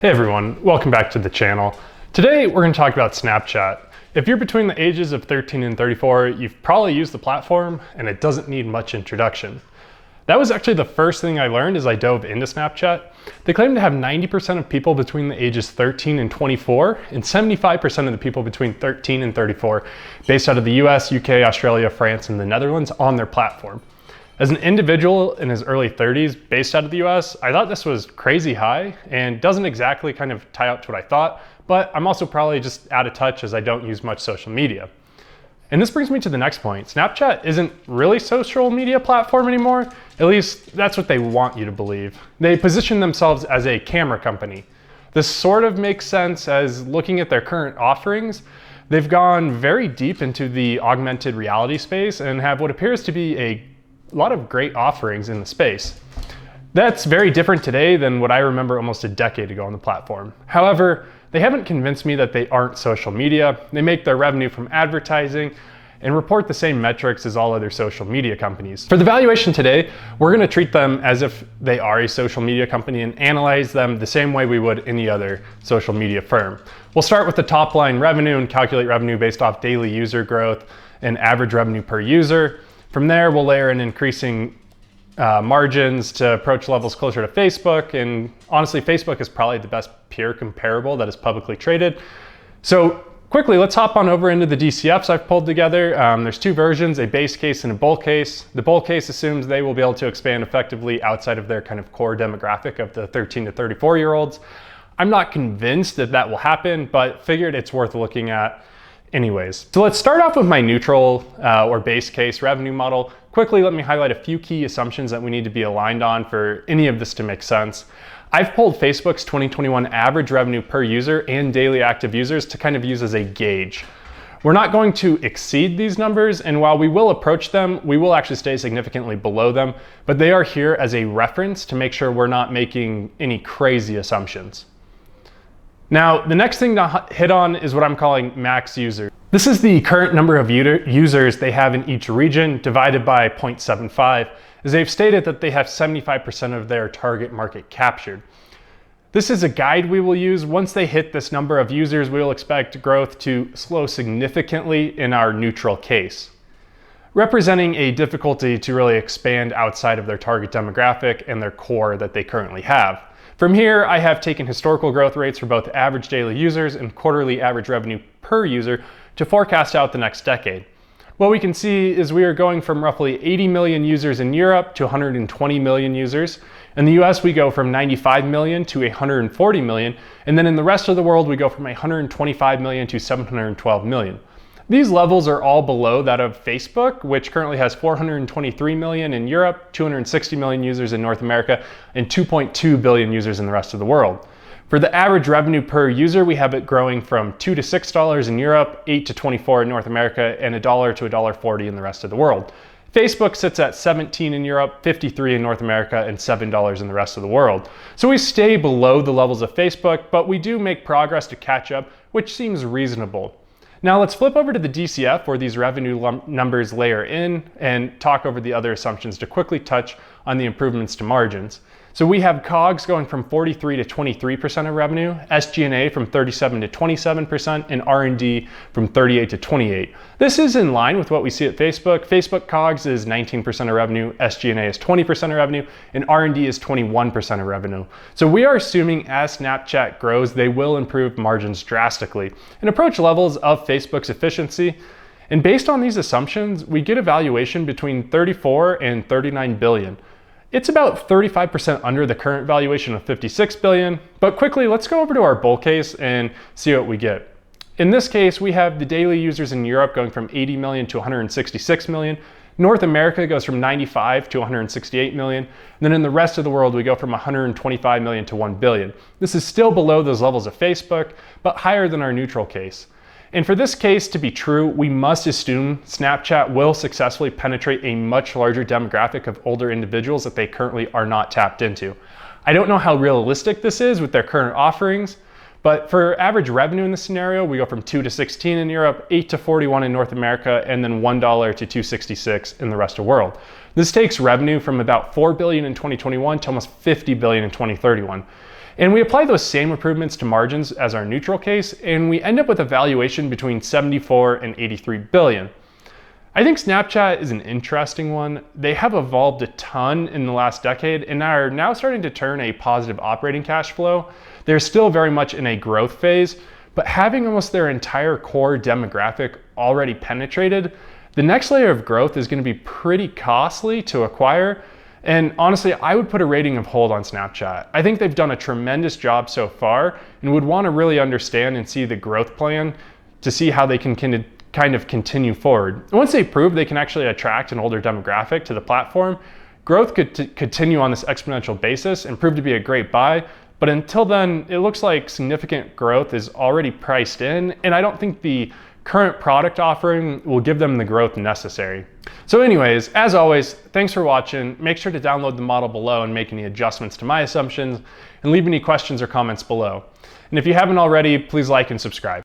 Hey everyone, welcome back to the channel. Today we're going to talk about Snapchat. If you're between the ages of 13 and 34, you've probably used the platform and it doesn't need much introduction. That was actually the first thing I learned as I dove into Snapchat. They claim to have 90% of people between the ages 13 and 24 and 75% of the people between 13 and 34 based out of the US, UK, Australia, France, and the Netherlands on their platform. As an individual in his early 30s based out of the US, I thought this was crazy high and doesn't exactly kind of tie out to what I thought, but I'm also probably just out of touch as I don't use much social media. And this brings me to the next point. Snapchat isn't really a social media platform anymore. At least that's what they want you to believe. They position themselves as a camera company. This sort of makes sense as looking at their current offerings, they've gone very deep into the augmented reality space and have what appears to be a lot of great offerings in the space. That's very different today than what I remember almost a decade ago on the platform. However, they haven't convinced me that they aren't social media. They make their revenue from advertising and report the same metrics as all other social media companies. For the valuation today, we're going to treat them as if they are a social media company and analyze them the same way we would any other social media firm. We'll start with the top line revenue and calculate revenue based off daily user growth and average revenue per user. From there, we'll layer in increasing margins to approach levels closer to Facebook. And honestly, Facebook is probably the best peer comparable that is publicly traded. So quickly, let's hop on over into the DCFs I've pulled together. There's two versions, a base case and a bull case. The bull case assumes they will be able to expand effectively outside of their kind of core demographic of the 13 to 34-year-olds. I'm not convinced that that will happen, but figured it's worth looking at anyways. So let's start off with my neutral or base case revenue model. Quickly, let me highlight a few key assumptions that we need to be aligned on for any of this to make sense. I've pulled Facebook's 2021 average revenue per user and daily active users to kind of use as a gauge. We're not going to exceed these numbers, and while we will approach them, we will actually stay significantly below them, but they are here as a reference to make sure we're not making any crazy assumptions. Now, the next thing to hit on is what I'm calling max user. This is the current number of users they have in each region divided by 0.75, as they've stated that they have 75% of their target market captured. This is a guide we will use. Once they hit this number of users, we will expect growth to slow significantly in our neutral case, representing a difficulty to really expand outside of their target demographic and their core that they currently have. From here, I have taken historical growth rates for both average daily users and quarterly average revenue per user to forecast out the next decade. What we can see is we are going from roughly 80 million users in Europe to 120 million users. In the US, we go from 95 million to 140 million. And then in the rest of the world, we go from 125 million to 712 million. These levels are all below that of Facebook, which currently has 423 million in Europe, 260 million users in North America, and 2.2 billion users in the rest of the world. For the average revenue per user, we have it growing from $2 to $6 in Europe, $8 to $24 in North America, and $1 to $1.40 in the rest of the world. Facebook sits at 17 in Europe, 53 in North America, and $7 in the rest of the world. So we stay below the levels of Facebook, but we do make progress to catch up, which seems reasonable. Now let's flip over to the DCF where these revenue numbers layer in and talk over the other assumptions to quickly touch on the improvements to margins. So we have COGS going from 43 to 23% of revenue, SG&A from 37 to 27%, and R&D from 38 to 28. This is in line with what we see at Facebook. Facebook COGS is 19% of revenue, SG&A is 20% of revenue, and R&D is 21% of revenue. So we are assuming as Snapchat grows, they will improve margins drastically and approach levels of Facebook's efficiency. And based on these assumptions, we get a valuation between 34 and 39 billion. It's about 35% under the current valuation of 56 billion, but quickly, let's go over to our bull case and see what we get. In this case, we have the daily users in Europe going from 80 million to 166 million. North America goes from 95 to 168 million. And then in the rest of the world, we go from 125 million to 1 billion. This is still below those levels of Facebook, but higher than our neutral case. And for this case to be true, we must assume Snapchat will successfully penetrate a much larger demographic of older individuals that they currently are not tapped into. I don't know how realistic this is with their current offerings, but for average revenue in this scenario, we go from 2 to 16 in Europe, 8 to 41 in North America, and then $1 to 266 in the rest of the world. This takes revenue from about 4 billion in 2021 to almost 50 billion in 2031. And we apply those same improvements to margins as our neutral case, and we end up with a valuation between 74 and 83 billion. I think Snapchat is an interesting one. They have evolved a ton in the last decade and are now starting to turn a positive operating cash flow. They're still very much in a growth phase, but having almost their entire core demographic already penetrated, the next layer of growth is going to be pretty costly to acquire. And honestly, I would put a rating of hold on Snapchat. I think they've done a tremendous job so far and would want to really understand and see the growth plan to see how they can kind of continue forward. Once they prove they can actually attract an older demographic to the platform, growth could continue on this exponential basis and prove to be a great buy. But until then, it looks like significant growth is already priced in, and I don't think the current product offering will give them the growth necessary. So anyways, as always, thanks for watching. Make sure to download the model below and make any adjustments to my assumptions, and leave any questions or comments below. And if you haven't already, please like and subscribe.